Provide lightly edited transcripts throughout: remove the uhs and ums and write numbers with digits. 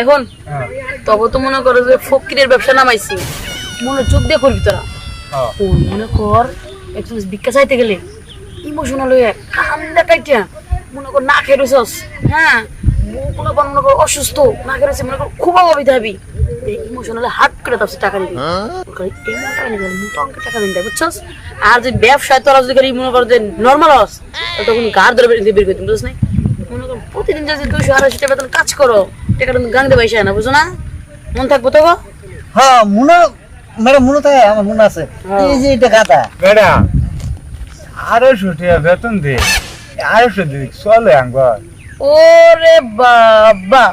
এখন তবে তো মনে করো যে ফকিরের ব্যবসা নামাইছি, মনে চোখ দিয়ে করবি তোরা। মনে কর একজন ভিক্ষা চাইতে গেলে ইমোশনাল হয়ে কান্দা কাইটা মনে কর না খেয়ে রয়েছস, হ্যাঁ বউগুলো মনে কর অসুস্থ না খেয়ে রয়েছে, মনে কর খুব অভাবিত হবি, ইমোশনালে হাট করে তার টাকা দিবি, এমন টাকা নিবি মোটা অঙ্কের টাকা দিবি, বুঝছস? আর যে ব্যবসায় তোরা যদি করি মনে কর যে নর্মাল হস তখন গার ধরে বের করে দিবি, বুঝছ নাই? মনে কর প্রতিদিন যদি 200-250 টাকা বেতন কাজ করো টাকাটা গাং দিয়ে পয়সা না, বুঝো না? মন থাকবো তো গো? হ্যাঁ মনে ম্যাডাম মনে থাকে, আমার মনে আছে। এই যে এটা গাতা ম্যাডাম 250 টাকা বেতন দে, 250 দিক চলে আঙ্গর। ওরে বাবা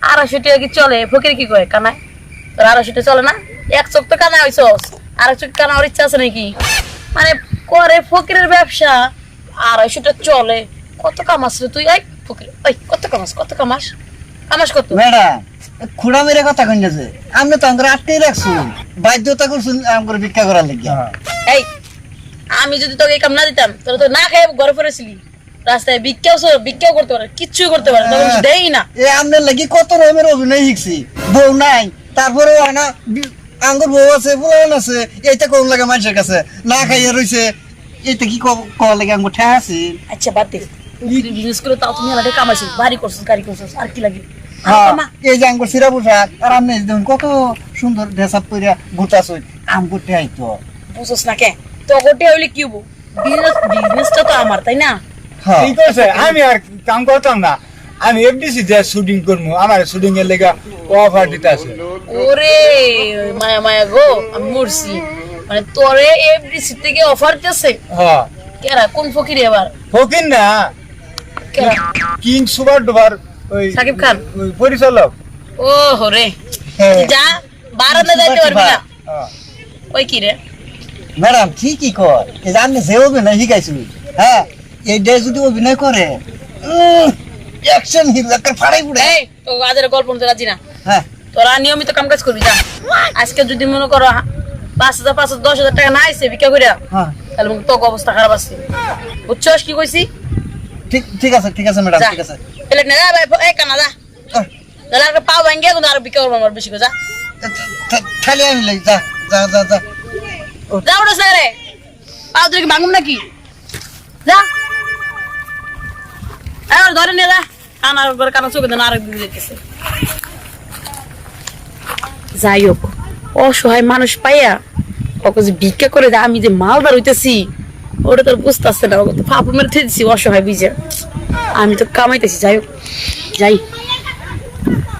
250 টাকা কি চলে? ফকির কি কয় কানায়? তোর 250 টাকা চলে না? এক চোখ তো কানায় হইছস, আর এক চোখ কানা হওয়ার ইচ্ছা আছে নাকি? মানে করে ফকিরের ব্যবসা 250 টাকা চলে, কত কামাস রে তুই? এই ফকির ওই কত কামাস কামাস কত? ম্যাডাম খুড়া মেরে কথা কই না যে আপনি তো আমরা আটকে রাখছুন, বাধ্যতা করছুন আমরা ভিক্ষা করার লাগিয়া। এই আমি যদি তোকে এই কাম না দিতাম তোরা তো না খেয়ে ঘরে পড়েছিলি, রাস্তায় ভিক্ষাও করতে পারে, কিচ্ছু করতে পারে তখন দেই না। এ আপনার লাগি কত রকমের অভিনয় শিখছি, বউ নাই তারপরে না আঙ্গুর বউ আছে পুরান আছে, এইটা কোন লাগে মানুষের কাছে না খাইয়া রইছে, এইটা কি কর লাগে আঙ্গুর ঠা আছে। আচ্ছা বাদ দে, বিজনেস করে তাও তুমি আলাদা কামাইছিস, বাড়ি করছিস গাড়ি করছিস, আর কি লাগে? এই যে আঙ্গুর সিরা পোশাক আর আপনি দেখুন কত সুন্দর ড্রেস আপ কইরা ঘুরতাছুন, আঙ্গুর ঠাই তো বুঝছস না কে? তো গোটে হইলে কি হবো? বিজনেসটা তো আমার, তাই না? ঠিক আছে, আমি আর কাম করতাম না, আমি এফডিসি যে শুটিং করবো, আমার শুটিং এর লেগে অফার দিতে আছে। ওরে মায়া গো, আমি মরছি। মানে তোরে এফডিসি থেকে অফার দিতেছে? হ্যাঁ কেরা? কোন ফকির এবার? ফকির না, কেরা? কিং সুপার ডুপার ওই সাকিব খান ওই পরিচালক। ও হরে যা বারান্দা যাইতে পারবি না। ওই কি রে ম্যাডাম ঠিকই কর, এই যে আপনি যে অভিনয় শিখাইছুন, হ্যাঁ এইটা যদি অভিনয় করে অ্যাকশন হিরো একটা ফাড়াই পুড়ে। এই তো আজের গল্প শুনতে রাজি না। হ্যাঁ তোরা নিয়মিত কাম কাজ করবি, যা। আজকে যদি মনে করো 5,000 5,000 10,000 টাকা না আইছে ভিক্ষা কইরা, হ্যাঁ তাহলে তোর অবস্থা খারাপ আছে, বুঝছস কি কইছি? ঠিক আছে ম্যাডাম, ঠিক আছে। প্লেট না ভাই, এই কানা যা, তাহলে একটা পাও ভাঙ্গে কিন্তু আর ভিক্ষা করবো আমার বেশি করে, যা খালি আমি লই, যা যা যা যা যা ওটা স্যারে পাও তুই ভাঙুম নাকি, যা আর ধরে নিয়ে যা, কানার উপরে কানা চোখে দেন আরেক দিকে যেতেছে। যাই হোক অসহায় মানুষ পাইয়া ওকে যে ভিক্ষা করে দেয়, আমি যে মালদার হইতেছি ওটা তোর বুঝতে আসছে না, ওকে তো ফাপু মেরে থেছি অসহায় বুঝে, আমি তো কামাইতেছি। যাই হোক যাই।